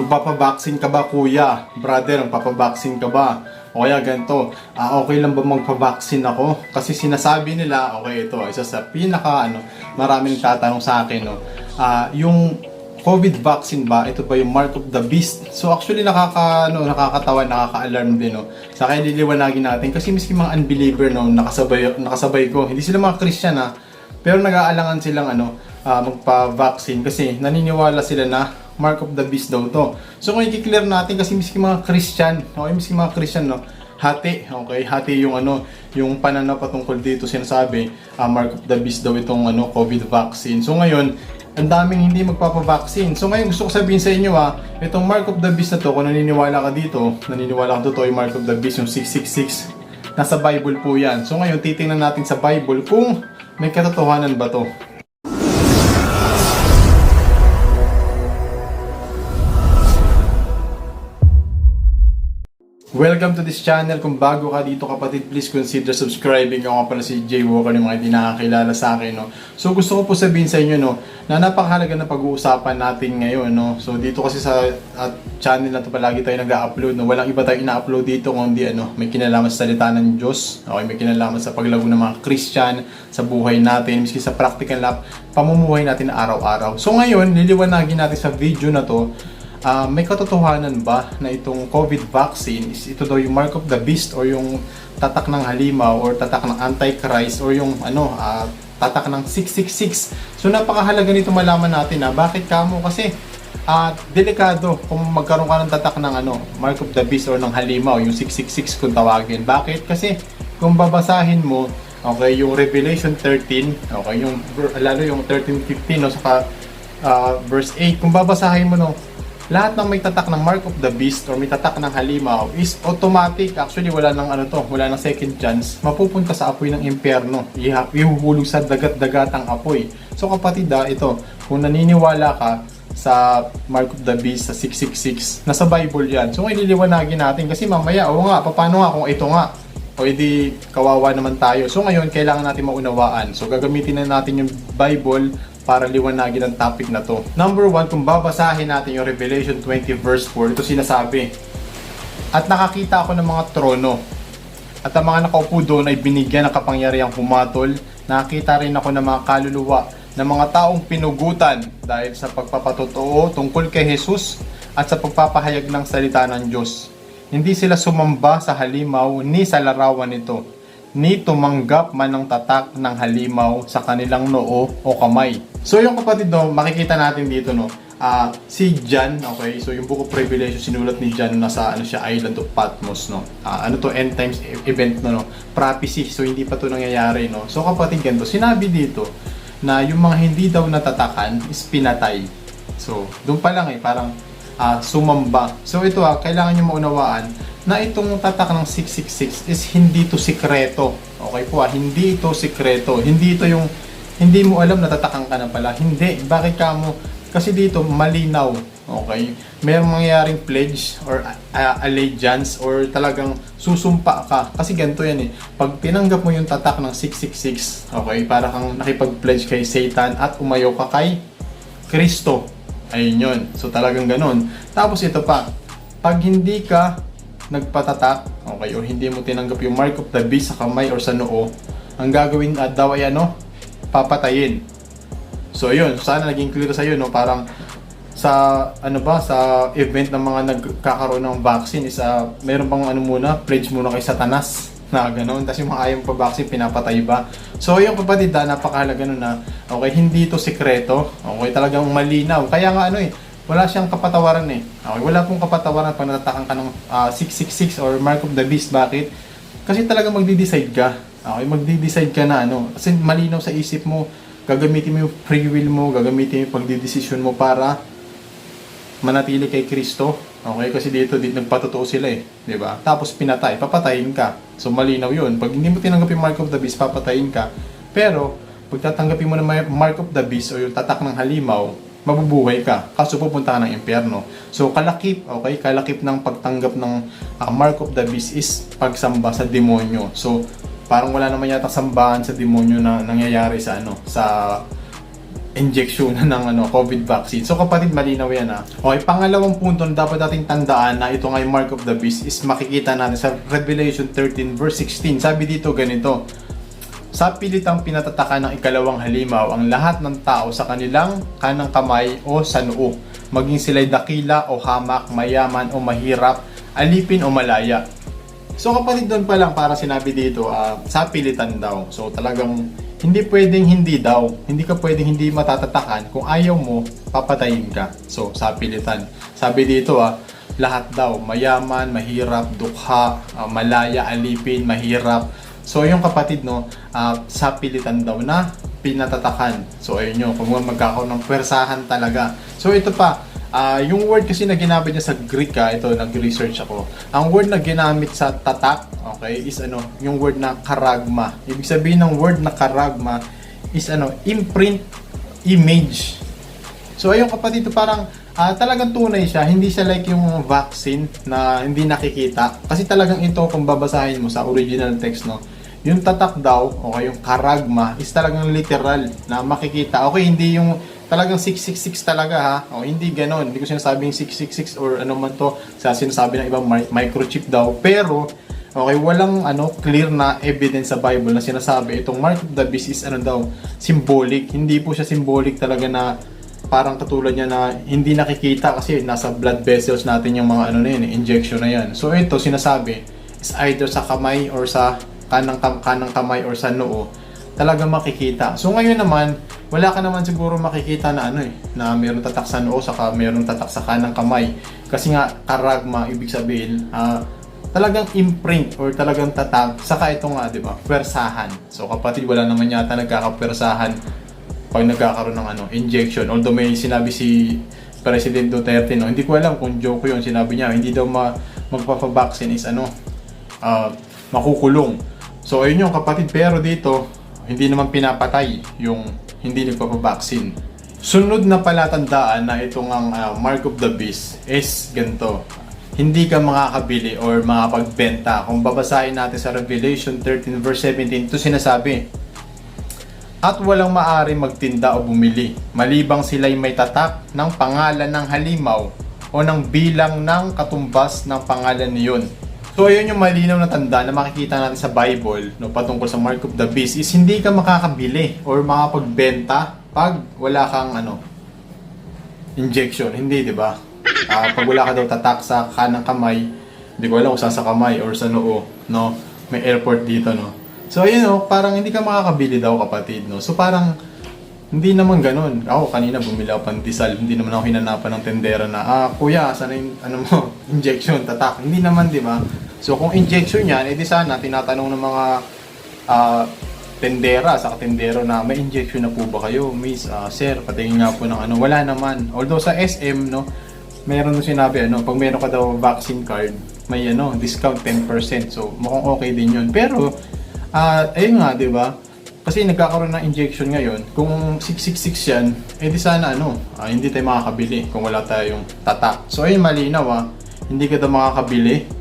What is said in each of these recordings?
Magpapabaksin ka ba kuya? Brother, magpapabaksin ka ba? O kaya ganito, okay lang ba magpabaksin ako? Kasi sinasabi nila, okay, ito, isa sa maraming tatanong sa akin, no? Yung COVID vaccine ba, ito ba yung mark of the beast? So actually nakakatawa, nakaka-alarm din, no? Sa kaya liliwanagin natin kasi miski mga unbeliever, no, nakasabay ko, hindi sila mga Christian, pero nag-aalangan silang magpa-vaccine kasi naniniwala sila na mark of the beast daw to. So kung i-clear natin kasi miski mga Christian, okay, miski mga Christian, no, hati, okay, hati yung yung pananaw patungkol dito, sinasabi, mark of the beast daw itong COVID vaccine. So ngayon, ang daming hindi magpapavaksin. So ngayon gusto ko sabihin sa inyo, itong mark of the beast na to, kung naniniwala ka dito, naniniwala ka totoo yung mark of the beast, yung 666, nasa Bible po yan. So ngayon titingnan natin sa Bible kung may katotohanan ba to. Welcome to this channel. Kung bago ka dito kapatid, please consider subscribing. Ako nga pala si Jay Walker, ng mga hindi nakakilala sa akin, no? So gusto ko po sabihin sa inyo, no, na napakahalaga na pag-uusapan natin ngayon, no? So dito kasi sa channel na to palagi tayo nag-upload, no? Walang iba tayong ina-upload dito kundi may kinalaman sa salita ng Diyos, okay? May kinalaman sa paglago ng mga Christian, sa buhay natin, miski sa practical na pamumuhay natin araw-araw. So ngayon, liliwanagin natin sa video na to, may katotohanan ba na itong COVID vaccine is ito daw yung mark of the beast or yung tatak ng halimaw or tatak ng Antichrist or yung tatak ng 666. So napakahalaga nito malaman natin bakit kamo kasi delikado kung magkaroon ka ng tatak ng mark of the beast or ng halimaw, yung 666 kung tawagin. Bakit? Kasi kung babasahin mo, okay, yung Revelation 13, okay, yung lalo yung 13:15, no, saka verse 8, kung babasahin mo, no, lahat ng may tatak ng mark of the beast or may tatak ng halimaw is automatic. Actually, wala nang wala nang second chance. Mapupunta sa apoy ng impyerno. Ihuhulog sa dagat-dagatang apoy. So kapatid, ito, kung naniniwala ka sa mark of the beast, sa 666, nasa Bible yan. So ililiwanagin natin kasi mamaya, paano nga kung ito nga? O edi kawawa naman tayo. So ngayon, kailangan natin maunawaan. So gagamitin na natin yung Bible para liwanagin ang topic na to. Number 1, kung babasahin natin yung Revelation 20 verse 4, ito sinasabi, "At nakakita ako ng mga trono, at ang mga nakaupo doon ay binigyan ng kapangyarihang humatol. Nakita rin ako ng mga kaluluwa ng mga taong pinugutan dahil sa pagpapatotoo tungkol kay Jesus at sa pagpapahayag ng salita ng Diyos. Hindi sila sumamba sa halimaw ni sa larawan nito, ni tumanggap man ng tatak ng halimaw sa kanilang noo o kamay." So yung kapatid, no, makikita natin dito, no, si John, okay, so yung Book of Revelation sinulat ni John nasa island of Patmos, no. End times event, no, prophecy, so hindi pa to nangyayari, no. So kapatid, ganito sinabi dito na yung mga hindi daw natatakan is pinatay. So doon pa lang parang sumamba. So ito kailangan nyo maunawaan na itong tatak ng 666 is hindi to sikreto. Okay po, hindi ito sikreto. Hindi ito yung hindi mo alam na tatakan ka na pala. Hindi. Bakit ka mo? Kasi dito malinaw. Okay? Mayroong mangyayaring pledge or allegiance or talagang susumpa ka. Kasi ganito yan Pag tinanggap mo yung tatak ng 666, okay, para kang nakipag-pledge kay Satan at umayaw ka kay Kristo. Ayun yun. So talagang ganun. Tapos ito pa, pag hindi ka nagpatatak, okay, o hindi mo tinanggap yung mark of the beast sa kamay or sa noo, ang gagawin daw ay papatayin. So ayun, sana naging clear sa iyo, no, parang sa sa event ng mga nagkakaroon ng vaccine is mayroon bang pledge muna kay Satanas na ganoon, tapos yung mga ayaw pa vaccine pinapatay ba. So yung kapatid, napakahalaga nun na okay, hindi ito sekreto, okay, talagang malinaw. Kaya nga wala siyang kapatawaran Okay, wala pong kapatawaran pag natatakan ka ng 666 or mark of the beast. Bakit? Kasi talagang magde-decide ka. Okay, magde-decide ka na kasi malinaw sa isip mo, gagamitin mo yung free will mo, gagamitin mo yung pagdedesisyon mo para manatili kay Kristo. Okay, kasi dito nagpatotoo sila di ba? Tapos pinatay, papatayin ka. So malinaw 'yun. Pag hindi mo tinanggap yung mark of the beast, papatayin ka. Pero pag tatanggapin mo na mark of the beast o yung tatak ng halimaw, mabubuhay ka. Kaso pupunta ka ng impyerno. So kalakip ng pagtanggap ng mark of the beast is pagsamba sa demonyo. So parang wala naman yata sambahan sa demonyo na nangyayari sa injection ng COVID vaccine. So kapatid, malinaw yan ha. Okay, pangalawang punto na dapat nating tandaan na ito nga yung mark of the beast is makikita natin sa Revelation 13 verse 16. Sabi dito ganito, sa pilitang pinatatakan ng ikalawang halimaw ang lahat ng tao sa kanilang kanang kamay o sa noo, maging sila'y dakila o hamak, mayaman o mahirap, alipin o malaya. So kapatid, doon pa lang para sinabi dito, sa pilitan daw. So talagang hindi pwedeng hindi daw. Hindi ka pwedeng hindi matatatakan. Kung ayaw mo, papatayin ka. So sa pilitan. Sabi dito lahat daw, mayaman, mahirap, dukha, malaya, alipin, mahirap. So yung kapatid sa pilitan daw na pinatatakan. So ayun yun, kung magkakaroon ng pwersahan talaga. So ito pa, yung word kasi na ginamit niya sa Greek, ito nag-research ako. Ang word na ginamit sa tatak, okay, is yung word na karagma. Ibig sabihin ng word na karagma is imprint, image. So ayun kapatid, ito parang talagang tunay siya, hindi siya like yung vaccine na hindi nakikita. Kasi talagang ito, kung babasahin mo sa original text, yung tatak daw, okay, yung karagma is talagang literal na makikita. Okay, hindi yung talagang 666 talaga ha. O, hindi ganon. Hindi ko sinasabing 666 or ano man to sa sinasabi ng ibang microchip daw. Pero, okay, walang clear na evidence sa Bible na sinasabi itong mark of the beast is daw, symbolic. Hindi po siya symbolic talaga na parang katulad niya na hindi nakikita kasi nasa blood vessels natin yung mga injection na yan. So ito sinasabi is either sa kamay or sa kanang kamay or sa noo talaga makikita. So ngayon naman, wala ka naman siguro makikita na na mayroong tatak sa noo saka mayroong tatak sa kanang kamay. Kasi nga karagma, ibig sabihin talagang imprint or talagang tatak saka ito nga, di ba? Pwersahan. So kapatid, wala naman yata nagkakapwersahan pag nagkakaroon ng injection. Although may sinabi si President Duterte, hindi ko alam kung joke yun. Sinabi niya hindi daw magpapa-vaccine is makukulong. So ayun yung kapatid, pero dito hindi naman pinapatay yung hindi nagpapa-vaccine. Sunod na palatandaan na itong ang mark of the beast is ganito. Hindi ka makakabili or makapagbenta. Kung babasahin natin sa Revelation 13 verse 17, ito sinasabi, at walang maaari magtinda o bumili, malibang sila'y may tatak ng pangalan ng halimaw o ng bilang ng katumbas ng pangalan niyon. So ayun yung malinaw na tanda na makikita natin sa Bible patungkol sa mark of the beast is hindi ka makakabili or makapagbenta pag wala kang injection. Hindi, di ba? Pag wala ka daw tatak sa kanang kamay, hindi ko alam kung saan sa kamay or sa noo, may airport dito, So ayun parang hindi ka makakabili daw kapatid, So parang hindi naman ganun. Ako kanina bumili ako pandesal, hindi naman ako hinanapan ng tendera na kuya, sana yung injection, tatak. Hindi naman, di ba? So kung injection yan, edi sana tinatanong ng mga tendera sa tendero na may injection na po ba kayo, miss, sir, patingin nga po ng wala naman. Although sa SM meron nung sinabi pag meron ka daw vaccine card, may discount 10%. So mukhang okay din yun. Pero ayun nga, 'di ba? Kasi nagkakaroon ng injection ngayon. Kung 666 yan, edi sana hindi tayo makakabili kung wala tayong tatak. So ayun, malinaw hindi ka daw makakabili.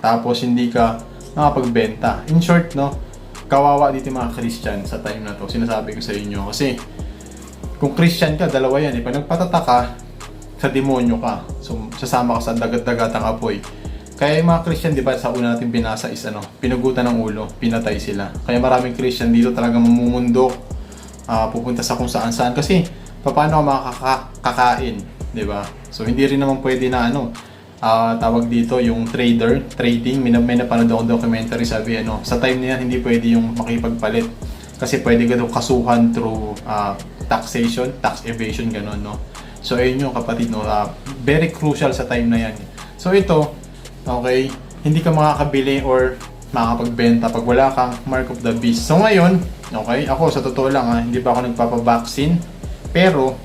Tapos hindi ka makapagbenta. In short, kawawa dito yung mga Christian sa time na to. Sinasabi ko sa inyo kasi kung Christian ka, dalawa yan. Pag nagpatata ka, sa demonyo ka. So sasama ka sa dagat-dagatang apoy. Kaya yung mga Christian, di ba, sa una natin binasa is pinugutan ng ulo, pinatay sila. Kaya maraming Christian dito talaga mamumundok, pupunta sa kung saan-saan. Kasi paano ka makakakain, di ba? So hindi rin naman pwede na tawag dito yung trading. May napanood akong documentary, sabi sa time na yan hindi pwede yung makipagpalit. Kasi pwede ka daw kasuhan through taxation, tax evasion, gano'n, So ayun yung kapatid, very crucial sa time na yan. So ito, okay, hindi ka makakabili or makapagbenta pag wala kang mark of the beast. So ngayon, okay, ako sa totoo lang hindi pa ako nagpapavaccine, pero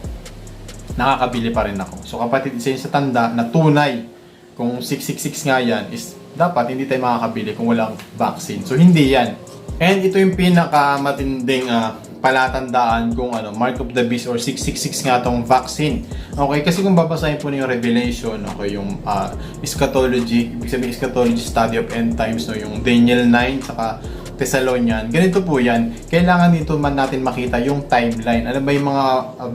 nakakabili pa rin ako. So kapatid, isa yun sa tanda na tunay, kung 666 nga yan, is dapat hindi tayo makakabili kung walang vaccine. So hindi yan. And ito yung pinakamatinding palatandaan kung mark of the beast or 666 nga tong vaccine. Okay, kasi kung babasahin po niyo yung Revelation, okay, yung eschatology, ibig sabihin eschatology, study of end times, yung Daniel 9 saka Thessalonian. Ganito po yan. Kailangan dito man natin makita yung timeline. Ano ba yung mga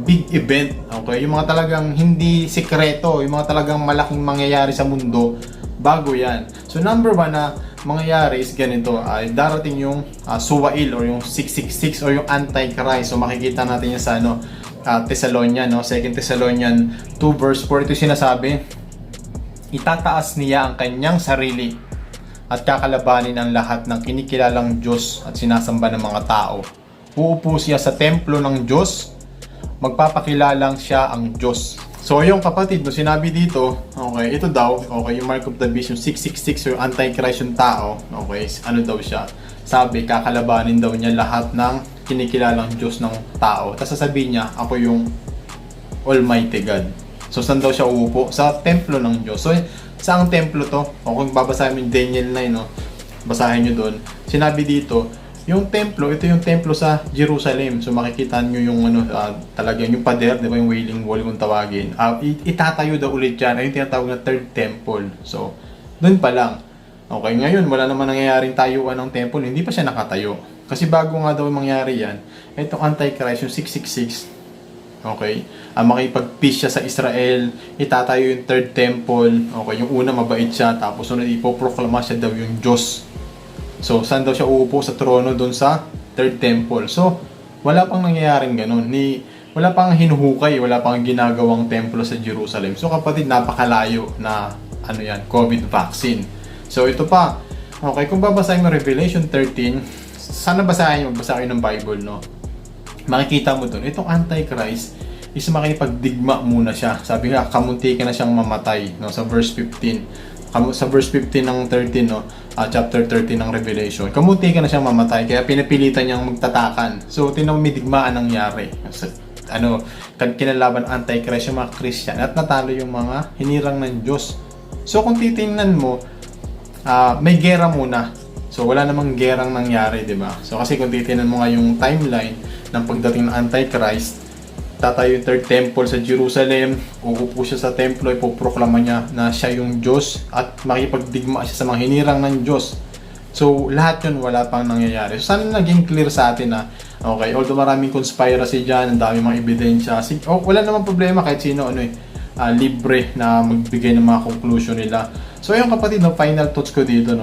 big event, okay? Yung mga talagang hindi sikreto, yung mga talagang malaking mangyayari sa mundo, bago yan. So number 1 na mangyayari is ganito, ay darating yung Suwail or yung 666 or yung Antichrist. So makikita natin yan sa Thessalonian, 2 Thessalonian 2 verse 4. Ito sinasabi, itataas niya ang kanyang sarili at kakalabanin ang lahat ng kinikilalang Diyos at sinasamba ng mga tao. Uupo siya sa templo ng Diyos, magpapakilalang siya ang Diyos. So yung kapatid, no, sinabi dito, okay, ito daw, okay, yung mark of the beast, yung 666 yung Antichrist yung tao, okay, ano daw siya? Sabi, kakalabanin daw niya lahat ng kinikilalang Diyos ng tao. Tapos sasabihin niya, ako yung Almighty God. So saan daw siya uupo? Sa templo ng Diyos. So saang templo to? O kung babasahin mo yung Daniel 9, no? Basahin nyo doon. Sinabi dito, yung templo, ito yung templo sa Jerusalem. So makikita nyo yung talagang yung pader, di ba, yung Wailing Wall kung tawagin. Itatayo daw ulit yan. Ay yung tinatawag na third temple. So doon pa lang. Okay, ngayon wala naman nangyayaring tayuan ng temple, hindi pa siya nakatayo. Kasi bago nga daw mangyari yan, itong Antichrist, yung 666, okay, makipag-peace siya sa Israel, itatayo yung third temple, okay, yung una mabait siya, tapos sunod ipoproklama siya daw yung Diyos. So, saan daw siya uupo? Sa trono doon sa third temple. So, wala pang nangyayaring ganun. Wala pang hinuhukay, wala pang ginagawang templo sa Jerusalem. So, kapatid, napakalayo na, COVID vaccine. So, ito pa, okay, kung babasahin mo Revelation 13, sana basahin mo, magbasa kayo ng Bible, no? Makikita mo doon, itong Antichrist is makipagdigma muna siya. Sabi nga, kamunti ka na siyang mamatay, no? Sa verse 15. Sa verse 15 ng 13, no? Chapter 13 ng Revelation. Kamunti ka na siyang mamatay, kaya pinapilitan niyang magtatakan. So, may digmaan nangyari. Kinalaban Antichrist yung mga Christian at natalo yung mga hinirang ng Diyos. So, kung titingnan mo, may gera muna. So, wala namang gerang nangyari, di ba? So, kasi kung titingnan mo nga yung timeline ng pagdating ng Antichrist, tatayo yung third temple sa Jerusalem, uupo siya sa templo, ipoproklama niya na siya yung Diyos at makipagdigma siya sa mga hinirang ng Diyos. So, lahat yun wala pang nangyayari. So, sana naging clear sa atin na, okay, although maraming conspiracy dyan, ang dami mga ebidensya, wala namang problema kahit sino, libre na magbigay ng mga conclusion nila. So, yung kapatid, final thoughts ko dito,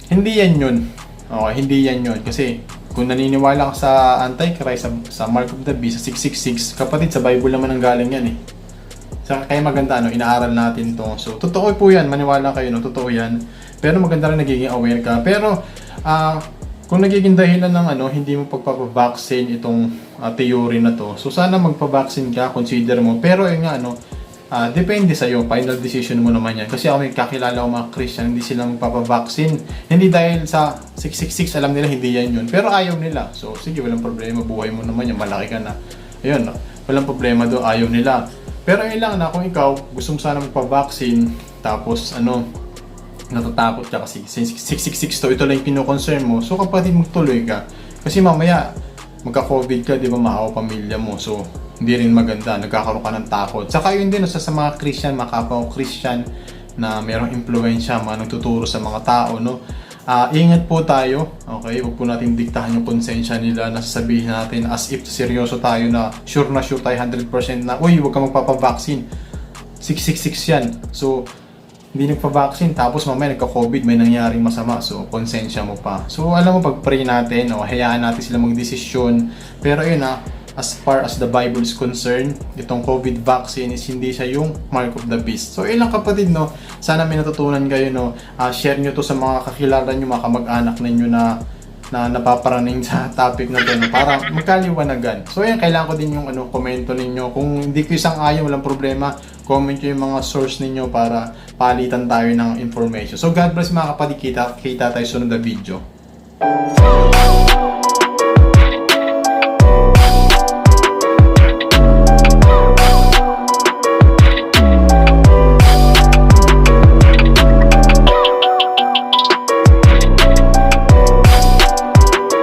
hindi yan yun. Okay, hindi yan yun. Kasi, kung naniniwala ka sa Antichrist, sa Mark of the Beast, sa 666, kapatid, sa Bible naman ang galing yan eh. Kaya maganda, inaaral natin to. So, totoo po yan, maniwala kayo, totoo yan. Pero maganda rin nagiging aware ka. Pero, kung nagiging dahilan ng hindi mo pagpapavaccine itong theory na to, so sana magpavaccine ka, consider mo. Pero yun nga, depende sa'yo, final decision mo naman yan. Kasi ako may kakilala ko mga Christian, hindi sila magpapavaccine. Hindi dahil sa 666, alam nila hindi yan yun. Pero ayaw nila. So, sige, walang problema, buhay mo naman yan, malaki ka na. Ayun, walang problema do, ayaw nila. Pero yun lang na, kung ikaw, gusto mo sana magpavaccine, tapos natatakot ka kasi 666 to, ito lang yung kino-concern mo, so kapatid, magtuloy ka. Kasi mamaya, magka-COVID ka, di ba, maawa pamilya mo. So, hindi rin maganda, nagkakaroon ka ng takot. Saka yun din, sa mga Christian, mga kapwa Christian na mayroong impluensya, mga nagtuturo sa mga tao, ingat po tayo, okay? Huwag po natin diktahan yung konsensya nila na sasabihin natin as if seryoso tayo na sure tayo 100% na, uy, huwag ka magpapavaccine. 666 yan. So, hindi nagpa-vaccine, tapos mamaya nagka-COVID, may nangyaring masama, so konsensya mo pa. So alam mo, pag-pray natin, hayaan natin sila magdesisyon. Pero yun as far as the Bible is concerned, itong COVID vaccine is hindi siya yung mark of the beast. So ilang kapatid, sana may natutunan kayo, share nyo to sa mga kakilala nyo, mga kamag-anak ninyo na napaparaning sa topic na to, para magkaliwanagan. So yan, kailangan ko din yung komento ninyo. Kung hindi ko isang ayon, walang problema, comment nyo yung mga source ninyo para palitan tayo ng information. So God bless mga kapatid, kita tayo sunod na video.